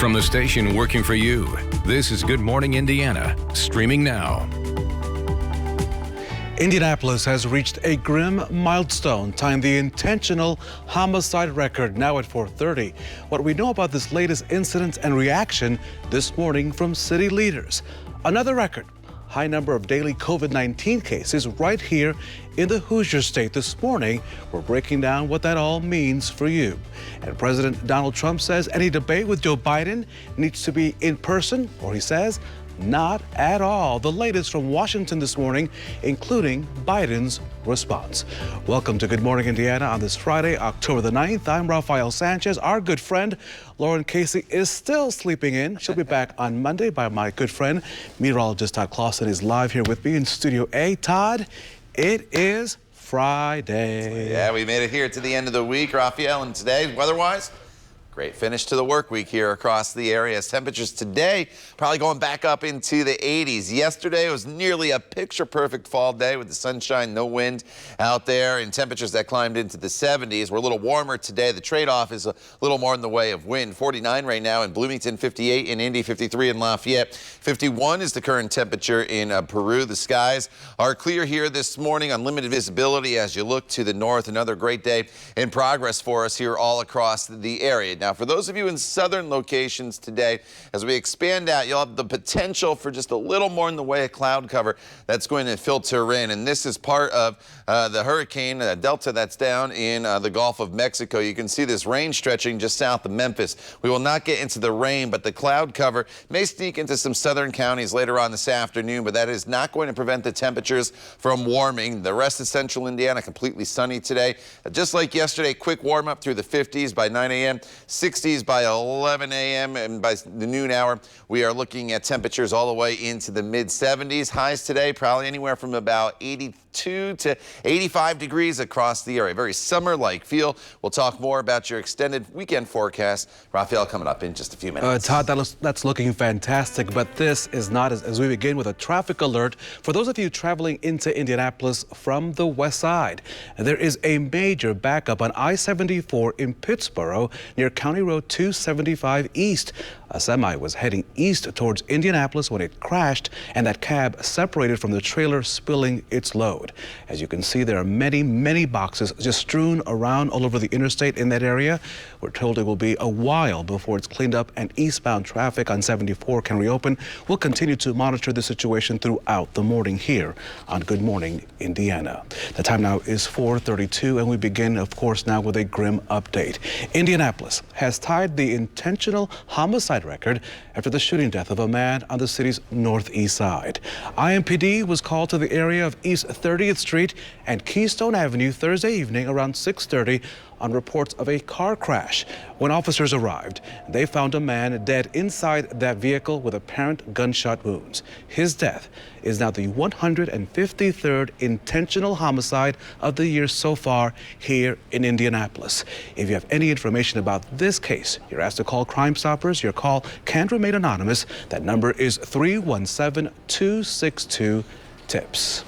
From the station working for you, this is Good Morning Indiana, streaming now. Indianapolis has reached a grim milestone, tying the intentional homicide record now at 4:30. What we know about this latest incident and reaction this morning from city leaders. Another record, high number of daily COVID-19 cases right here in the Hoosier State. This morning, we're breaking down what that all means for you. And President Donald Trump says any debate with Joe Biden needs to be in person, or he says, not at all. The latest from Washington this morning, including Biden's response. Welcome to Good Morning Indiana on this Friday, October the 9th. I'm Rafael Sanchez. Our good friend, Lauren Casey, is still sleeping in. She'll be back on Monday. By my good friend, meteorologist Todd Clausen is live here with me in Studio A. Todd, it is Friday. Yeah, we made it here to the end of the week, Rafael, and today, weather-wise, great finish to the work week here across the area. As temperatures today probably going back up into the 80s. Yesterday was nearly a picture-perfect fall day with the sunshine, no wind out there, and temperatures that climbed into the 70s. We're a little warmer today. The trade-off is a little more in the way of wind. 49 right now in Bloomington, 58 in Indy, 53 in Lafayette. 51 is the current temperature in Peru. The skies are clear here this morning. Unlimited visibility as you look to the north. Another great day in progress for us here all across the area. Now, for those of you in southern locations today, as we expand out, you'll have the potential for just a little more in the way of cloud cover that's going to filter in. And this is part of the hurricane Delta that's down in the Gulf of Mexico. You can see this rain stretching just south of Memphis. We will not get into the rain, but the cloud cover may sneak into some southern counties later on this afternoon, but that is not going to prevent the temperatures from warming. The rest of central Indiana completely sunny today. Just like yesterday, quick warm up through the 50s by 9 a.m. 60s by 11 a.m. and by the noon hour, we are looking at temperatures all the way into the mid-70s. Highs today, probably anywhere from about 82 to 85 degrees across the area. Very summer-like feel. We'll talk more about your extended weekend forecast. Rafael coming up in just a few minutes. Todd, that's looking fantastic, but this is not as we begin with a traffic alert. For those of you traveling into Indianapolis from the west side, there is a major backup on I-74 in Pittsboro near County Road 275 East. A semi was heading east towards Indianapolis when it crashed, and that cab separated from the trailer, spilling its load. As you can see, there are many boxes just strewn around all over the interstate in that area. We're told it will be a while before it's cleaned up and eastbound traffic on 74 can reopen. We'll continue to monitor the situation throughout the morning here on Good Morning Indiana. The time now is 4:32, and we begin, of course, now with a grim update. Indianapolis has tied the intentional homicide record after the shooting death of a man on the city's northeast side. IMPD was called to the area of East 30th Street and Keystone Avenue Thursday evening around 6:30 on reports of a car crash. When officers arrived, they found a man dead inside that vehicle with apparent gunshot wounds. His death is now the 153rd intentional homicide of the year so far here in Indianapolis. If you have any information about this case, you're asked to call Crime Stoppers. Your call can remain anonymous. That number is 317-262-TIPS.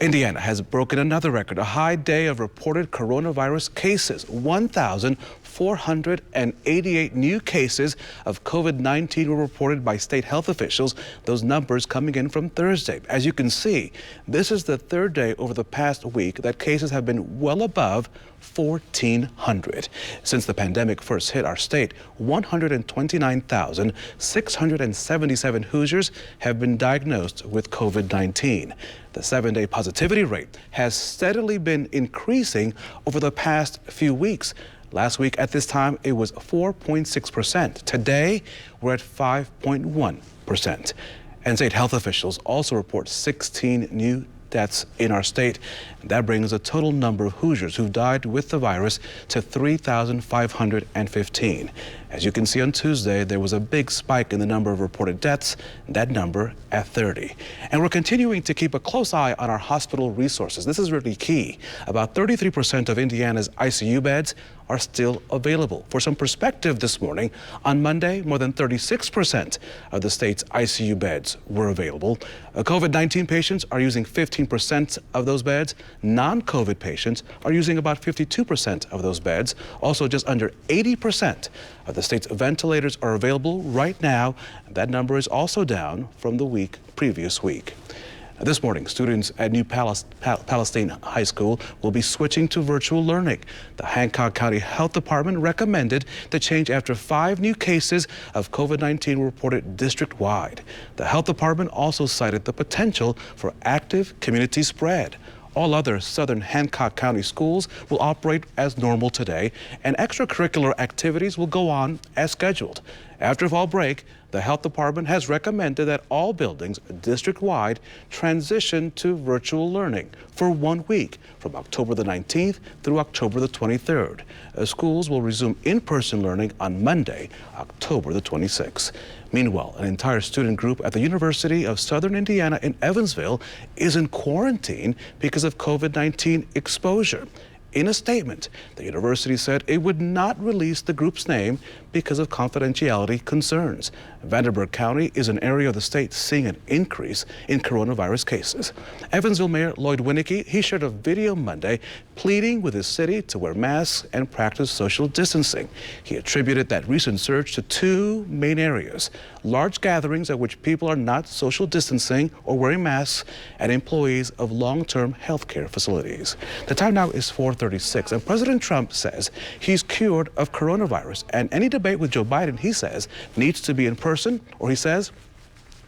Indiana has broken another record, a high day of reported coronavirus cases. 1,488 new cases of COVID-19 were reported by state health officials, those numbers coming in from Thursday. As you can see, this is the third day over the past week that cases have been well above 1,400. Since the pandemic first hit our state, 129,677 Hoosiers have been diagnosed with COVID-19. The 7-day positivity rate has steadily been increasing over the past few weeks. Last week at this time, it was 4.6%. Today, we're at 5.1%. And state health officials also report 16 new deaths in our state. That brings the total number of Hoosiers who died with the virus to 3,515. As you can see on Tuesday, there was a big spike in the number of reported deaths, that number at 30. And we're continuing to keep a close eye on our hospital resources. This is really key. About 33% of Indiana's ICU beds are still available. For some perspective this morning, on Monday, more than 36% of the state's ICU beds were available. COVID-19 patients are using 15% of those beds. Non-COVID patients are using about 52% of those beds. Also, just under 80% of the state's ventilators are available right now. That number is also down from the previous week. This morning, students at New Palestine High School will be switching to virtual learning. The Hancock County Health Department recommended the change after 5 new cases of COVID-19 reported district-wide. The health department also cited the potential for active community spread. All other southern Hancock County schools will operate as normal today, and extracurricular activities will go on as scheduled. After fall break, the health department has recommended that all buildings district-wide transition to virtual learning for 1 week from October the 19th through October the 23rd. Schools will resume in-person learning on Monday, October the 26th. Meanwhile, an entire student group at the University of Southern Indiana in Evansville is in quarantine because of COVID-19 exposure. In a statement, the university said it would not release the group's name because of confidentiality concerns. Vanderburgh County is an area of the state seeing an increase in coronavirus cases. Evansville Mayor Lloyd Winnicky, he shared a video Monday pleading with his city to wear masks and practice social distancing. He attributed that recent surge to 2 main areas: large gatherings at which people are not social distancing or wearing masks, and employees of long-term healthcare facilities. The time now is 4:36, and President Trump says he's cured of coronavirus, and any debate with Joe Biden, he says, needs to be in person, or he says,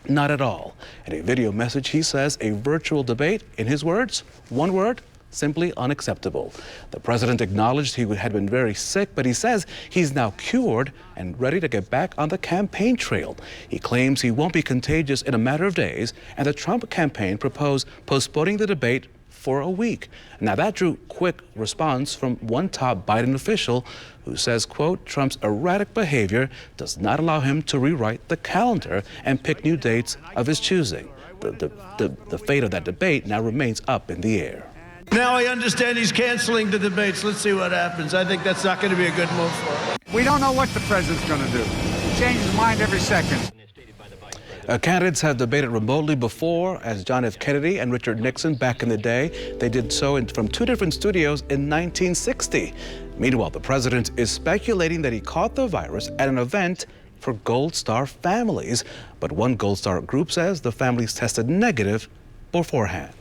not at all. In a video message, he says a virtual debate, in his words, one word, simply unacceptable. The president acknowledged he had been very sick, but he says he's now cured and ready to get back on the campaign trail. He claims he won't be contagious in a matter of days, and the Trump campaign proposed postponing the debate for a week. Now, that drew quick response from one top Biden official who says, quote, Trump's erratic behavior does not allow him to rewrite the calendar and pick new dates of his choosing. The fate of that debate now remains up in the air. Now I understand he's canceling the debates. Let's see what happens. I think that's not going to be a good move for him. We don't know what the president's going to do. He changes his mind every second. Candidates have debated remotely before, as John F. Kennedy and Richard Nixon back in the day. They did so from 2 different studios in 1960. Meanwhile, the president is speculating that he caught the virus at an event for Gold Star families. But one Gold Star group says the families tested negative beforehand.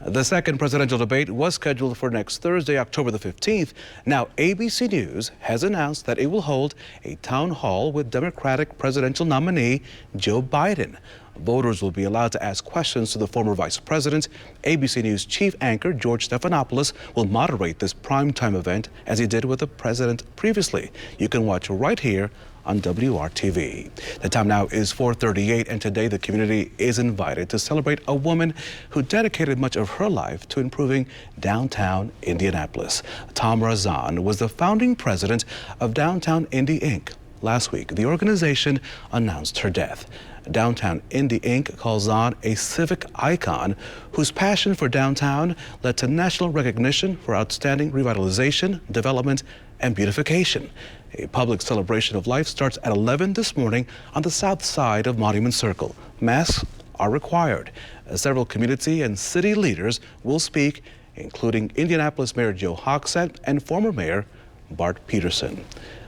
The second presidential debate was scheduled for next Thursday, October the 15th. Now, ABC News has announced that it will hold a town hall with Democratic presidential nominee Joe Biden. Voters will be allowed to ask questions to the former vice president. ABC News chief anchor George Stephanopoulos will moderate this primetime event as he did with the president previously. You can watch right here on WRTV. The time now is 4:38, and today the community is invited to celebrate a woman who dedicated much of her life to improving downtown Indianapolis. Tamra Zahn was the founding president of Downtown Indy Inc. Last week, the organization announced her death. Downtown Indy Inc. calls Zahn a civic icon whose passion for downtown led to national recognition for outstanding revitalization, development, and beautification. A public celebration of life starts at 11 this morning on the south side of Monument Circle. Masks are required. Several community and city leaders will speak, including Indianapolis Mayor Joe Hogsett and former Mayor Bart Peterson.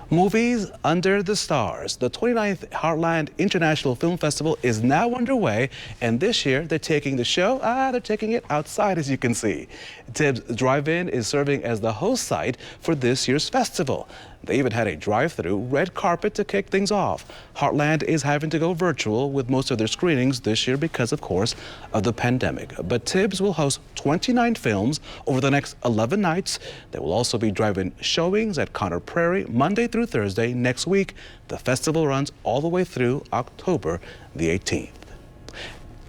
Movies Under the Stars. The 29th Heartland International Film Festival is now underway, and this year they're taking the show, they're taking it outside, as you can see. Tibbs Drive-In is serving as the host site for this year's festival. They even had a drive-through red carpet to kick things off. Heartland is having to go virtual with most of their screenings this year because, of course, of the pandemic. But Tibbs will host 29 films over the next 11 nights. There will also be drive-in showings at Conner Prairie Monday through Thursday next week. The festival runs all the way through October the 18th.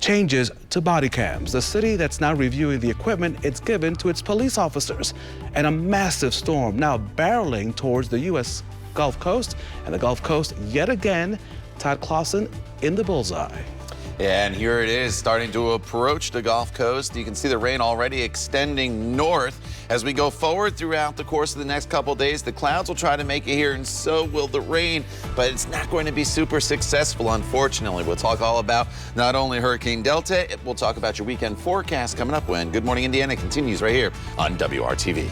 Changes to body cams. The city that's now reviewing the equipment it's given to its police officers. And a massive storm now barreling towards the U.S. Gulf Coast. And the Gulf Coast, yet again, Todd Clausen in the bullseye. And here it is, starting to approach the Gulf Coast. You can see the rain already extending north. As we go forward throughout the course of the next couple days, the clouds will try to make it here, and so will the rain, but it's not going to be super successful, unfortunately. We'll talk all about not only Hurricane Delta, we'll talk about your weekend forecast coming up when Good Morning Indiana continues right here on WRTV.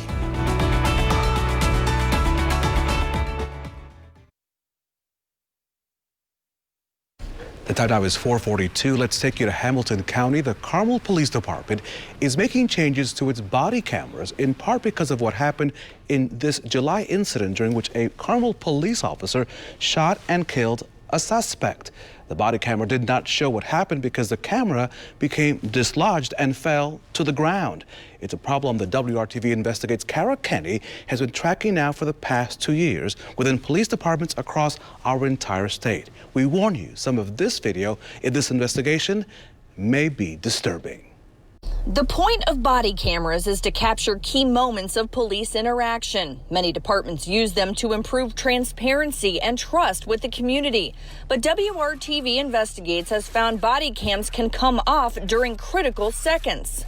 The time now is 4:42. Let's take you to Hamilton County. The Carmel Police Department is making changes to its body cameras, in part because of what happened in this July incident during which a Carmel police officer shot and killed a suspect. The body camera did not show what happened because the camera became dislodged and fell to the ground. It's a problem that WRTV Investigates Kara Kenny has been tracking now for the past 2 years within police departments across our entire state. We warn you, some of this video in this investigation may be disturbing. The point of body cameras is to capture key moments of police interaction. Many departments use them to improve transparency and trust with the community. But WRTV Investigates has found body cams can come off during critical seconds.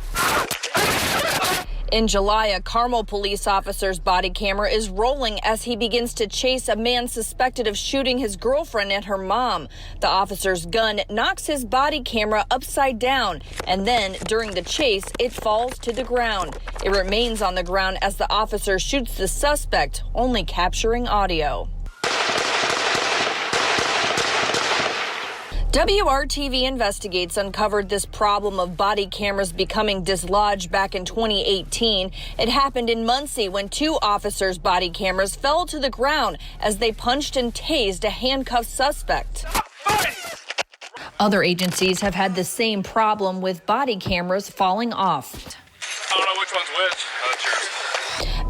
In July, a Carmel police officer's body camera is rolling as he begins to chase a man suspected of shooting his girlfriend and her mom. The officer's gun knocks his body camera upside down, and then during the chase, it falls to the ground. It remains on the ground as the officer shoots the suspect, only capturing audio. WRTV Investigates uncovered this problem of body cameras becoming dislodged back in 2018. It happened in Muncie when 2 officers' body cameras fell to the ground as they punched and tased a handcuffed suspect. Other agencies have had the same problem with body cameras falling off. I don't know which one's which. Cheers.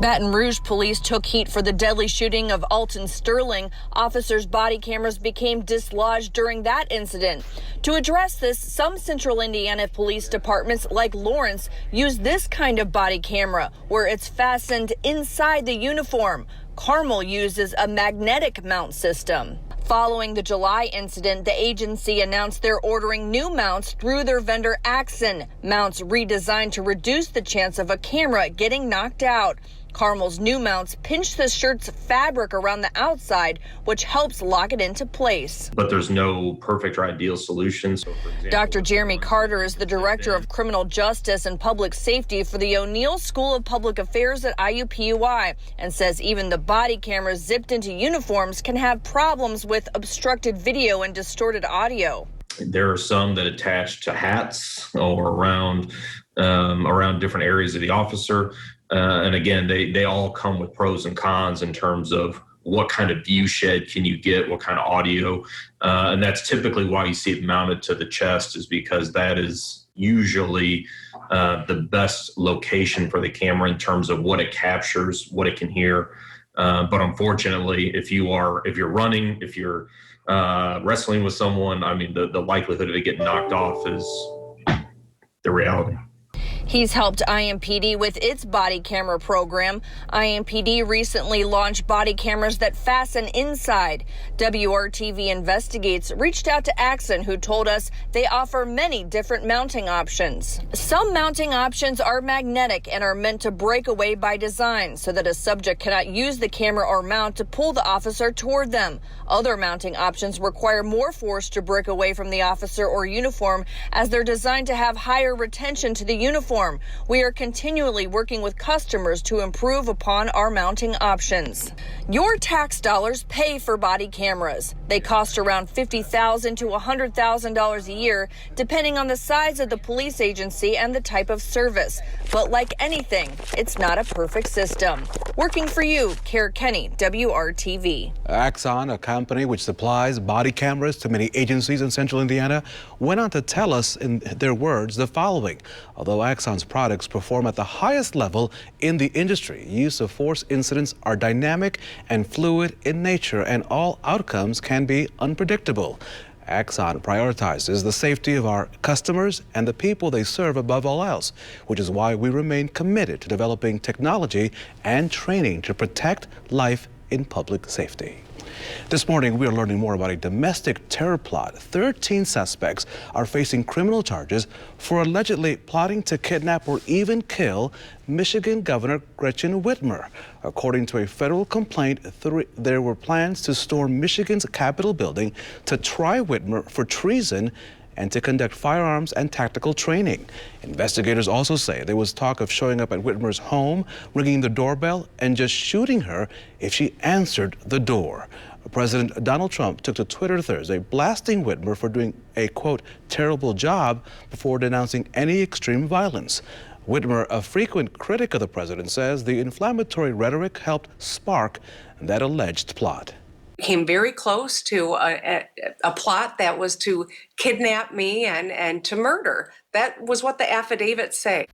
Baton Rouge police took heat for the deadly shooting of Alton Sterling. Officers' body cameras became dislodged during that incident. To address this, some central Indiana police departments like Lawrence use this kind of body camera where it's fastened inside the uniform. Carmel uses a magnetic mount system. Following the July incident, the agency announced they're ordering new mounts through their vendor Axon. Mounts redesigned to reduce the chance of a camera getting knocked out. Carmel's new mounts pinch the shirt's fabric around the outside, which helps lock it into place. But there's no perfect or ideal solution. So, for example, Dr. Jeremy Carter is the Director of Criminal Justice and Public Safety for the O'Neill School of Public Affairs at IUPUI and says even the body cameras zipped into uniforms can have problems with obstructed video and distorted audio. There are some that attach to hats or around different areas of the officer. And again, they all come with pros and cons in terms of what kind of view shed can you get, what kind of audio. And that's typically why you see it mounted to the chest, is because that is usually the best location for the camera in terms of what it captures, what it can hear. But unfortunately, if you're running, if you're wrestling with someone, I mean, the likelihood of it getting knocked off is the reality. He's helped IMPD with its body camera program. IMPD recently launched body cameras that fasten inside. WRTV Investigates reached out to Axon, who told us they offer many different mounting options. Some mounting options are magnetic and are meant to break away by design so that a subject cannot use the camera or mount to pull the officer toward them. Other mounting options require more force to break away from the officer or uniform, as they're designed to have higher retention to the uniform. We are continually working with customers to improve upon our mounting options. Your tax dollars pay for body cameras. They cost around $50,000 to $100,000 a year, depending on the size of the police agency and the type of service. But like anything, it's not a perfect system. Working for you, Kara Kenny, WRTV. Axon, a company which supplies body cameras to many agencies in central Indiana, went on to tell us in their words the following. Although Axon's products perform at the highest level in the industry, use of force incidents are dynamic and fluid in nature, and all outcomes can be unpredictable. Axon prioritizes the safety of our customers and the people they serve above all else, which is why we remain committed to developing technology and training to protect life in public safety. This morning, we are learning more about a domestic terror plot. 13 suspects are facing criminal charges for allegedly plotting to kidnap or even kill Michigan Governor Gretchen Whitmer. According to a federal complaint, there were plans to storm Michigan's Capitol building to try Whitmer for treason and to conduct firearms and tactical training. Investigators also say there was talk of showing up at Whitmer's home, ringing the doorbell, and just shooting her if she answered the door. President Donald Trump took to Twitter Thursday, blasting Whitmer for doing a, quote, terrible job before denouncing any extreme violence. Whitmer, a frequent critic of the president, says the inflammatory rhetoric helped spark that alleged plot. Came very close to a plot that was to kidnap me and to murder. That was what the affidavits say.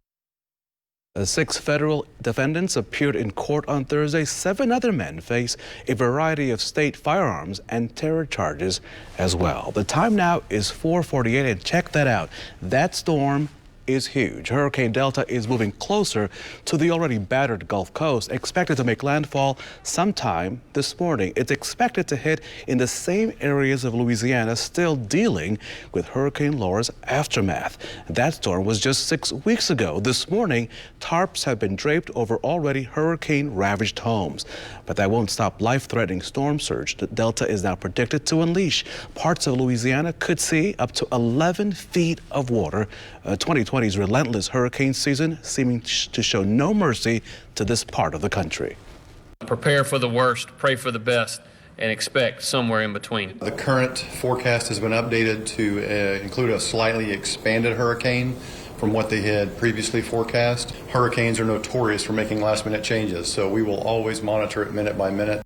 6 federal defendants appeared in court on Thursday. 7 other men face a variety of state firearms and terror charges as well. The time now is 4:48, and check that out. That storm is huge. Hurricane Delta is moving closer to the already battered Gulf Coast, expected to make landfall sometime this morning. It's expected to hit in the same areas of Louisiana still dealing with Hurricane Laura's aftermath. That storm was just 6 weeks ago. This morning, tarps have been draped over already hurricane-ravaged homes. But that won't stop life-threatening storm surge that Delta is now predicted to unleash. Parts of Louisiana could see up to 11 feet of water. 2020's relentless hurricane season seeming to show no mercy to this part of the country. Prepare for the worst, pray for the best, and expect somewhere in between. The current forecast has been updated to include a slightly expanded hurricane from what they had previously forecast. Hurricanes are notorious for making last-minute changes, so we will always monitor it minute by minute.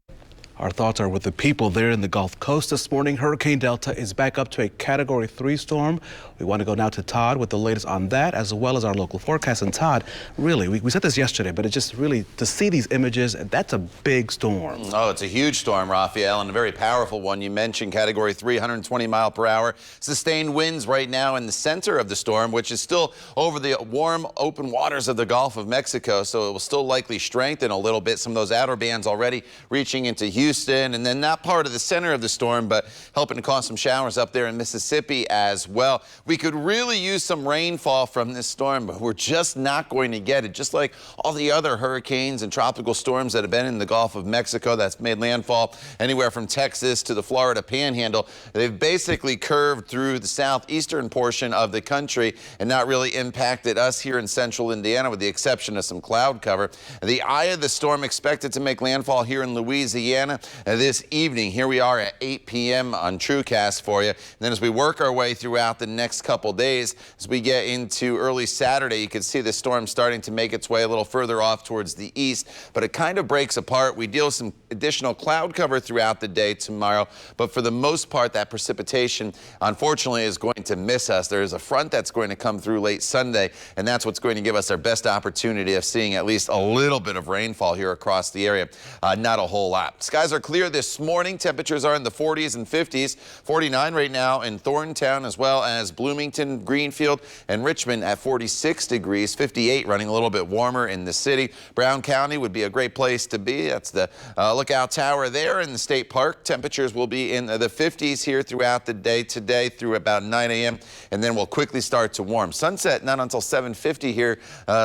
Our thoughts are with the people there in the Gulf Coast this morning. Hurricane Delta is back up to a Category 3 storm. We want to go now to Todd with the latest on that, as well as our local forecast. And Todd, really, we said this yesterday, but it's just really to see these images, that's a big storm. Oh, it's a huge storm, Raphael, and a very powerful one. You mentioned Category 3, 120 mile per hour. Sustained winds right now in the center of the storm, which is still over the warm, open waters of the Gulf of Mexico, so it will still likely strengthen a little bit. Some of those outer bands already reaching into Houston, and then not part of the center of the storm, but helping to cause some showers up there in Mississippi as well. We could really use some rainfall from this storm, but we're just not going to get it. Just like all the other hurricanes and tropical storms that have been in the Gulf of Mexico that's made landfall anywhere from Texas to the Florida Panhandle, they've basically curved through the southeastern portion of the country and not really impacted us here in central Indiana, with the exception of some cloud cover. The eye of the storm expected to make landfall here in Louisiana this evening. Here we are at 8 p.m. on TrueCast for you. And then as we work our way throughout the next couple days, as we get into early Saturday, you can see the storm starting to make its way a little further off towards the east, but it kind of breaks apart. We deal with some additional cloud cover throughout the day tomorrow, but for the most part, that precipitation, unfortunately, is going to miss us. There is a front that's going to come through late Sunday, and that's what's going to give us our best opportunity of seeing at least a little bit of rainfall here across the area. Not a whole lot. Skies are clear this morning. Temperatures are in the 40s and 50s. 49 right now in Thorntown, as well as Bloomington, Greenfield, and Richmond at 46 degrees. 58 running a little bit warmer in the city. Brown County would be a great place to be. That's the lookout tower there in the state park. Temperatures will be in the 50s here throughout the day today through about 9 a.m. and then we'll quickly start to warm. Sunset not until 7:50 here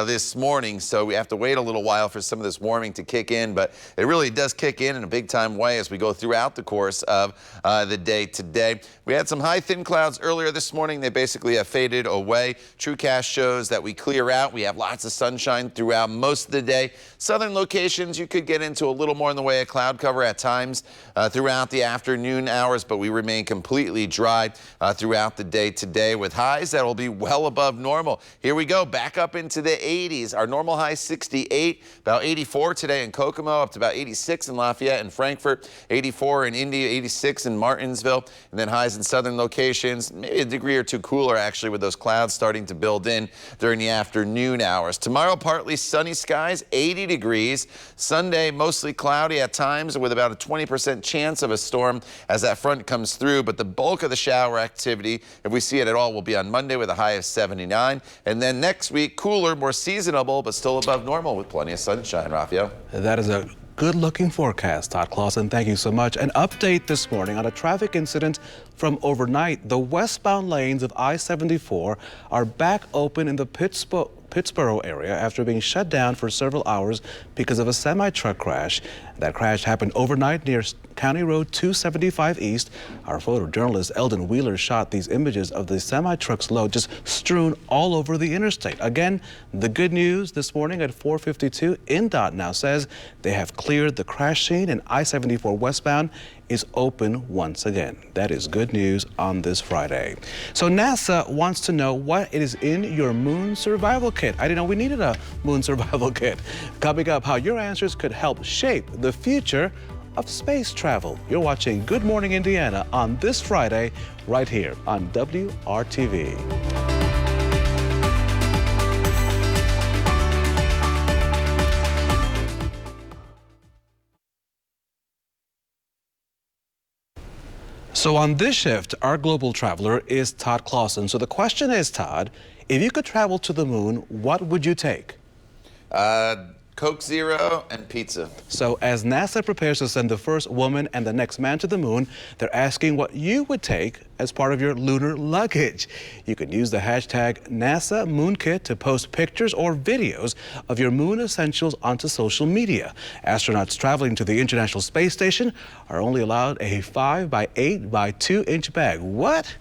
this morning, so we have to wait a little while for some of this warming to kick in, but it really does kick in a big-time way as we go throughout the course of the day today. We had some high thin clouds earlier this morning. They basically have faded away. TrueCast shows that we clear out. We have lots of sunshine throughout most of the day. Southern locations, you could get into a little more in the way of cloud cover at times throughout the afternoon hours, but we remain completely dry throughout the day today with highs that will be well above normal. Here we go, back up into the 80s. Our normal high 68, about 84 today in Kokomo, up to about 86 in Lafayette and Frankfort, 84 in Indy, 86 in Martinsville, and then highs in southern locations, maybe a degree or two cooler actually, with those clouds starting to build in during the afternoon hours. Tomorrow, partly sunny skies, 80 degrees. Sunday, mostly cloudy at times with about a 20% chance of a storm as that front comes through, but the bulk of the shower activity, if we see it at all, will be on Monday with a high of 79. And then next week, cooler, more seasonable, but still above normal with plenty of sunshine, Raphael. That is a good-looking forecast. Todd Clausen, thank you so much. An update this morning on a traffic incident from overnight. The westbound lanes of I-74 are back open in the Pittsboro area after being shut down for several hours because of a semi-truck crash. That crash happened overnight near County Road 275 East. Our photojournalist Eldon Wheeler shot these images of the semi-truck's load just strewn all over the interstate. Again, the good news this morning at 4:52, INDOT now says they have cleared the crash scene and I-74 westbound is open once again. That is good news on this Friday. So NASA wants to know what is in your moon survival kit. I didn't know we needed a moon survival kit. Coming up, how your answers could help shape the future of space travel. You're watching Good Morning Indiana on this Friday right here on WRTV. So on this shift, our global traveler is Todd Clausen. So the question is, Todd, if you could travel to the moon, what would you take? Coke Zero and pizza. So as NASA prepares to send the first woman and the next man to the moon, they're asking what you would take as part of your lunar luggage. You can use the hashtag NASA MoonKit to post pictures or videos of your moon essentials onto social media. Astronauts traveling to the International Space Station are only allowed a 5 by 8 by 2 inch bag. What?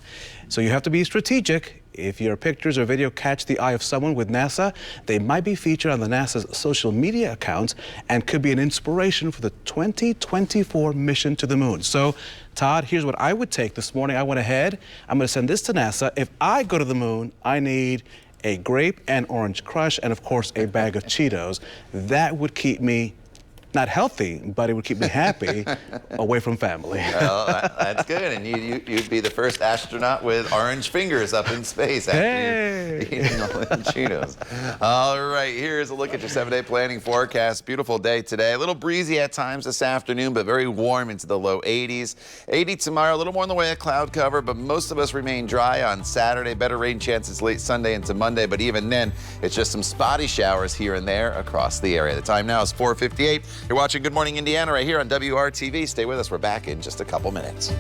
So you have to be strategic. If your pictures or video catch the eye of someone with NASA, they might be featured on the NASA's social media accounts and could be an inspiration for the 2024 mission to the moon. So, Todd, here's what I would take this morning. I went ahead. I'm going to send this to NASA. If I go to the moon, I need a grape and orange crush and, of course, a bag of Cheetos. That would keep me not healthy, but it would keep me happy away from family. Well, that's good. And you'd be the first astronaut with orange fingers up in space after eating all the Cheetos. All right, here's a look at your 7-day planning forecast. Beautiful day today. A little breezy at times this afternoon, but very warm into the low 80s. 80 tomorrow, a little more in the way of cloud cover, but most of us remain dry on Saturday. Better rain chances late Sunday into Monday, but even then, it's just some spotty showers here and there across the area. The time now is 4:58. You're watching Good Morning Indiana right here on WRTV. Stay with us. We're back in just a couple minutes.